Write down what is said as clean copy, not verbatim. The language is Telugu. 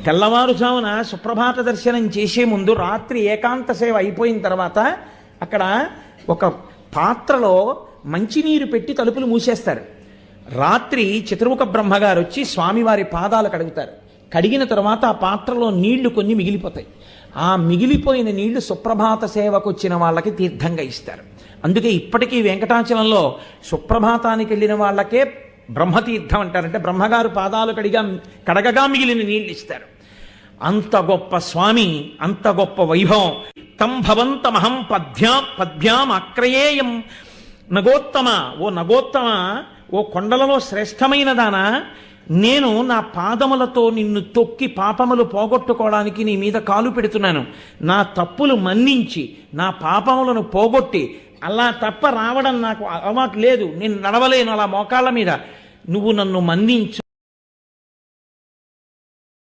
తెల్లవారుజామున సుప్రభాత దర్శనం చేసే ముందు రాత్రి ఏకాంత సేవ అయిపోయిన తర్వాత అక్కడ ఒక పాత్రలో మంచినీరు పెట్టి తలుపులు మూసేస్తారు. రాత్రి చిత్రముఖ బ్రహ్మగారు వచ్చి స్వామివారి పాదాలు కడుగుతారు. కడిగిన తర్వాత ఆ పాత్రలో నీళ్లు కొన్ని మిగిలిపోతాయి. ఆ మిగిలిపోయిన నీళ్లు సుప్రభాత సేవకు వచ్చిన వాళ్ళకి తీర్థంగా ఇస్తారు. అందుకే ఇప్పటికీ వెంకటాచలంలో సుప్రభాతానికి వెళ్ళిన వాళ్ళకే బ్రహ్మతీర్థం అంటారంటే బ్రహ్మగారు పాదాలు కడగగా మిగిలిన నీళ్ళు ఇస్తారు. అంత గొప్ప స్వామి, అంత గొప్ప వైభవం. తం భవంతమహం పద్భ్యాం ఆక్రయేయం నగోత్తమ, ఓ నగోత్తమ, ఓ కొండలలో శ్రేష్టమైన దానా, నేను నా పాదములతో నిన్ను తొక్కి పాపములు పోగొట్టుకోవడానికి నీ మీద కాలు పెడుతున్నాను. నా తప్పులు మన్నించి నా పాపములను పోగొట్టి, అలా తప్ప రావడం నాకు అలవాటు లేదు, నేను నడవలేను అలా మోకాళ్ళ మీద, నువ్వు నన్ను మన్నించు